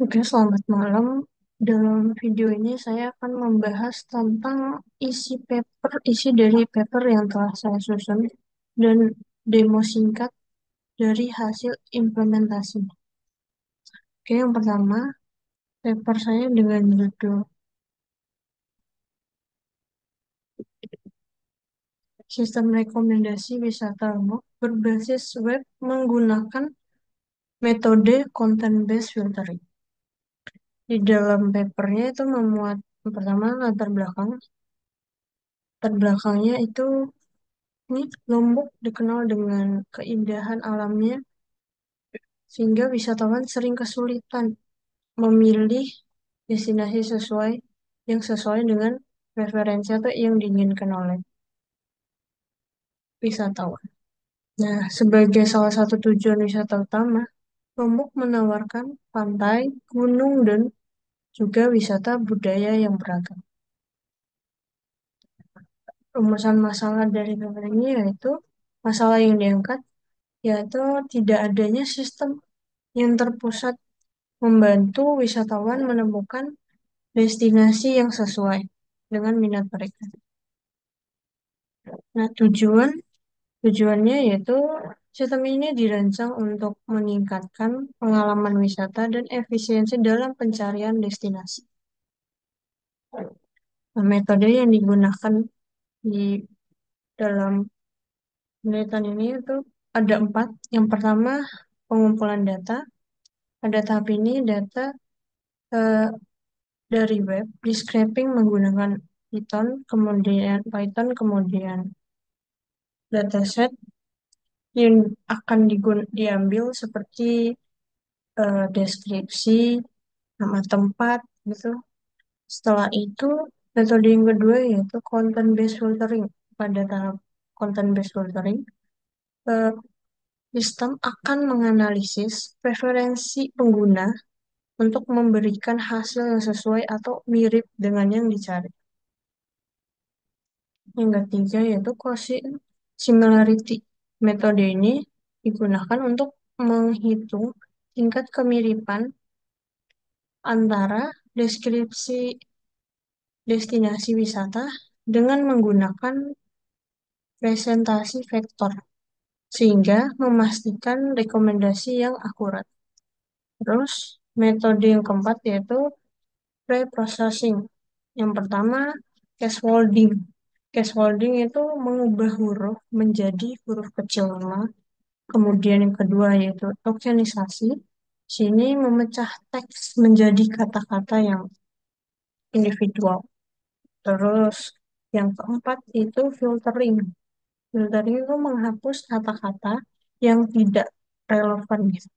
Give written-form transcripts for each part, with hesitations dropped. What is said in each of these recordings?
Oke, selamat malam. Dalam video ini saya akan membahas tentang isi dari paper yang telah saya susun dan demo singkat dari hasil implementasi. Oke, yang pertama, paper saya dengan judul Sistem Rekomendasi Wisata Lombok berbasis web menggunakan metode Content-Based Filtering. Di dalam papernya itu memuat yang pertama latar belakangnya itu. Ini Lombok dikenal dengan keindahan alamnya, sehingga wisatawan sering kesulitan memilih destinasi sesuai dengan preferensi atau yang diinginkan oleh wisatawan. Nah, sebagai salah satu tujuan wisata utama, Lombok menawarkan pantai, gunung, dan juga wisata budaya yang beragam. Rumusan masalah dari paper ini yaitu masalah yang diangkat, yaitu tidak adanya sistem yang terpusat membantu wisatawan menemukan destinasi yang sesuai dengan minat mereka. Nah, tujuannya yaitu sistem ini dirancang untuk meningkatkan pengalaman wisata dan efisiensi dalam pencarian destinasi. Nah, metode yang digunakan di dalam penelitian ini itu ada 4. Yang pertama, pengumpulan data. Pada tahap ini, data eh, dari web di scraping menggunakan Python, kemudian dataset yang akan diambil seperti deskripsi, nama tempat, gitu. Setelah itu, metode yang kedua yaitu content based filtering. Pada tahap content based filtering, eh, sistem akan menganalisis preferensi pengguna untuk memberikan hasil yang sesuai atau mirip dengan yang dicari. Yang ketiga yaitu quotient similarity. Metode ini digunakan untuk menghitung tingkat kemiripan antara deskripsi destinasi wisata dengan menggunakan presentasi vektor, sehingga memastikan rekomendasi yang akurat. Terus, metode yang keempat yaitu pre-processing. Yang pertama, scaffolding. Scaffolding itu mengubah huruf menjadi huruf kecil lemah. Kemudian yang kedua yaitu tokenisasi. Sini memecah teks menjadi kata-kata yang individual. Terus yang keempat itu filtering. Filtering itu menghapus kata-kata yang tidak relevan gitu.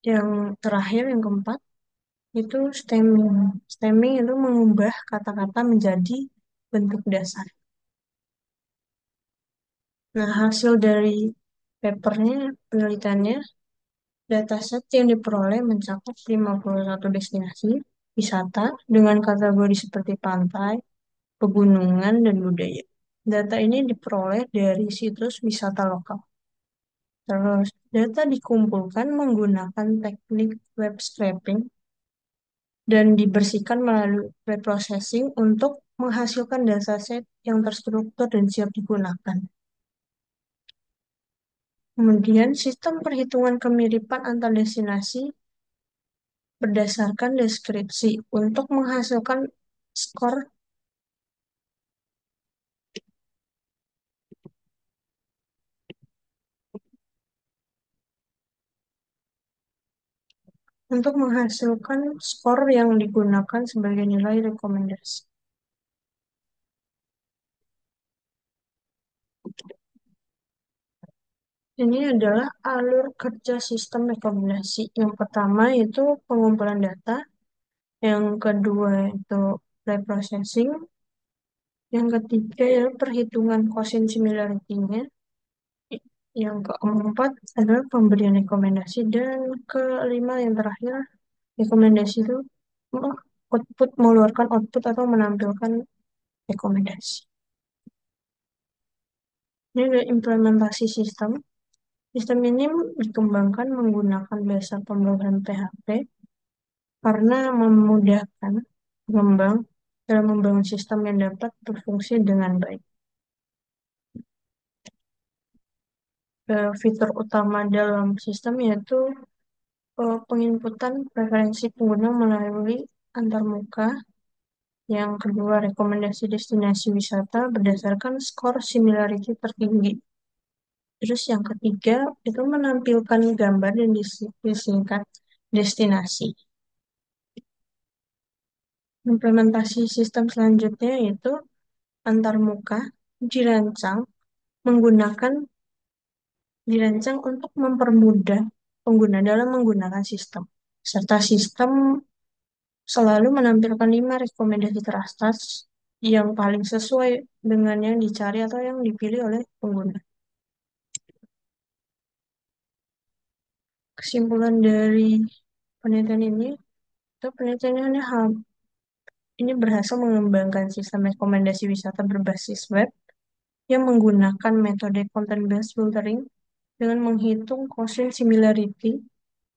Yang terakhir yang keempat itu stemming. Stemming itu mengubah kata-kata menjadi bentuk dasar. Nah, hasil dari papernya, penelitiannya, dataset yang diperoleh mencakup 51 destinasi wisata dengan kategori seperti pantai, pegunungan, dan budaya. Data ini diperoleh dari situs wisata lokal. Terus, data dikumpulkan menggunakan teknik web scraping dan dibersihkan melalui preprocessing untuk menghasilkan dataset yang terstruktur dan siap digunakan. Kemudian, sistem perhitungan kemiripan antar destinasi berdasarkan deskripsi untuk menghasilkan skor skor yang digunakan sebagai nilai rekomendasi. Ini adalah alur kerja sistem rekomendasi. Yang pertama itu pengumpulan data, yang kedua itu preprocessing, yang ketiga ya perhitungan quotient similarity-nya, yang keempat adalah pemberian rekomendasi, dan kelima yang terakhir rekomendasi itu oh, mengeluarkan output atau menampilkan rekomendasi. Ini adalah implementasi sistem. Sistem ini dikembangkan menggunakan dasar pemrograman PHP karena memudahkan pengembang dalam membangun sistem yang dapat berfungsi dengan baik. Fitur utama dalam sistem yaitu penginputan preferensi pengguna melalui antarmuka. Yang kedua, rekomendasi destinasi wisata berdasarkan skor similarity tertinggi. Terus yang ketiga, itu menampilkan gambar dan disingkat destinasi. Implementasi sistem selanjutnya yaitu antarmuka dirancang menggunakan dirancang untuk mempermudah pengguna dalam menggunakan sistem. Serta sistem selalu menampilkan 5 rekomendasi teratas yang paling sesuai dengan yang dicari atau yang dipilih oleh pengguna. Kesimpulan dari penelitian ini, itu penelitiannya ini berhasil mengembangkan sistem rekomendasi wisata berbasis web yang menggunakan metode content-based filtering dengan menghitung quotient similarity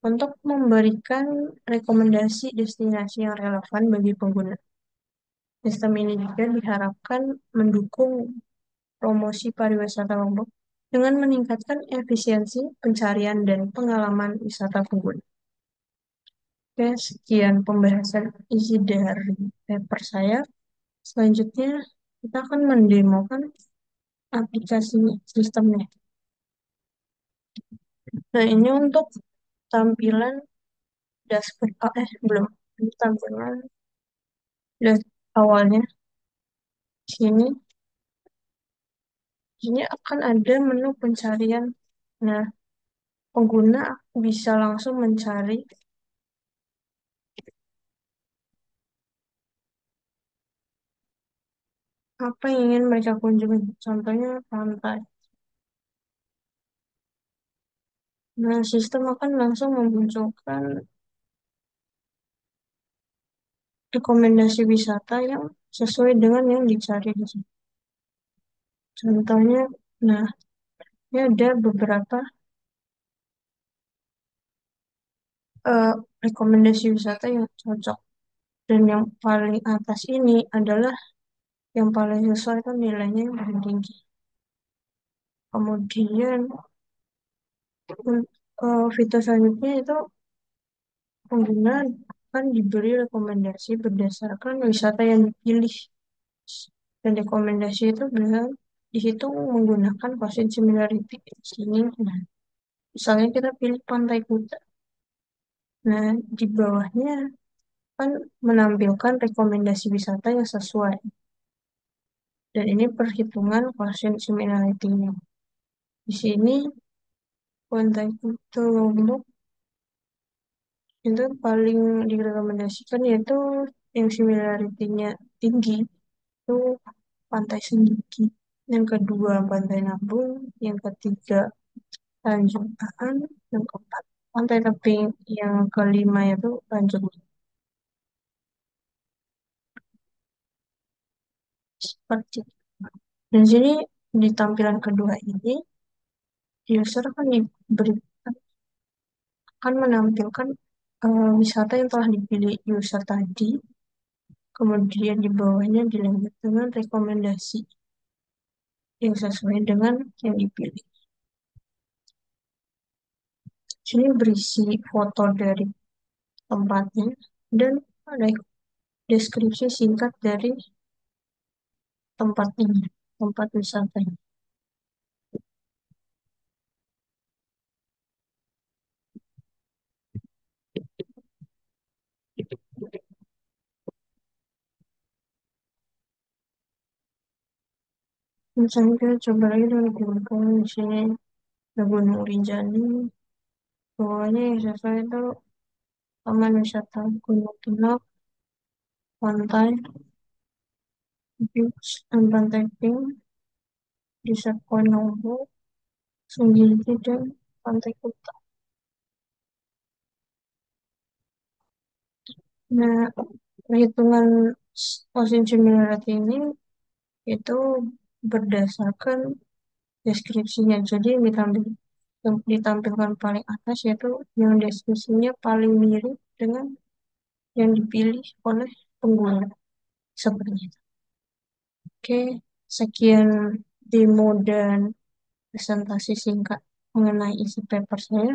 untuk memberikan rekomendasi destinasi yang relevan bagi pengguna. Sistem ini juga diharapkan mendukung promosi pariwisata Lombok dengan meningkatkan efisiensi pencarian dan pengalaman wisata pengguna. Oke, sekian pembahasan isi dari paper saya. Selanjutnya, kita akan mendemokan aplikasi sistemnya. Nah, ini untuk tampilan dashboard. Belum. Ini tampilan awalnya. Sini, sini akan ada menu pencarian. Nah, pengguna bisa langsung mencari apa yang ingin mereka kunjungi. Contohnya pantai. Nah, sistem akan langsung memunculkan rekomendasi wisata yang sesuai dengan yang dicari di sini. Contohnya, nah, ini ada beberapa eh, rekomendasi wisata yang cocok. Dan yang paling atas ini adalah yang paling sesuai kan nilainya yang paling tinggi. Kemudian fitur selanjutnya itu pengguna akan diberi rekomendasi berdasarkan wisata yang dipilih. Dan rekomendasi itu bisa dihitung menggunakan quotient similarity di sini. Nah, misalnya kita pilih Pantai Kuta. Nah, di bawahnya kan menampilkan rekomendasi wisata yang sesuai. Dan ini perhitungan quotient similarity-nya. Di sini Pantai Kuta Lombok itu paling direkomendasikan yaitu yang similarity-nya tinggi itu Pantai Sendiki. Yang kedua Pantai Nabung, yang ketiga Tanjung Aan, yang keempat Pantai Tebing, yang kelima itu Tanjung seperti itu. Dan sini di tampilan kedua ini user akan diberikan akan menampilkan wisata yang telah dipilih user tadi, kemudian di bawahnya dilanjut dengan rekomendasi yang sesuai dengan yang dipilih. Sini berisi foto dari tempatnya dan ada deskripsi singkat dari tempat ini, tempat wisata ini. Misalnya kita coba lagi dengan Google, di sini ada Gunung Rinjani, bawahnya yang sesuai itu Taman Wisata Gunung Tinok, Pantai, Beach, dan Pantai Pink, Desa Konobo, Sunggigi, dan Pantai Kuta. Nah, perhitungan Ocean Similarity ini itu berdasarkan deskripsinya. Jadi yang ditampilkan paling atas yaitu yang deskripsinya paling mirip dengan yang dipilih oleh pengguna. Seperti itu. Oke, sekian demo dan presentasi singkat mengenai isi paper saya.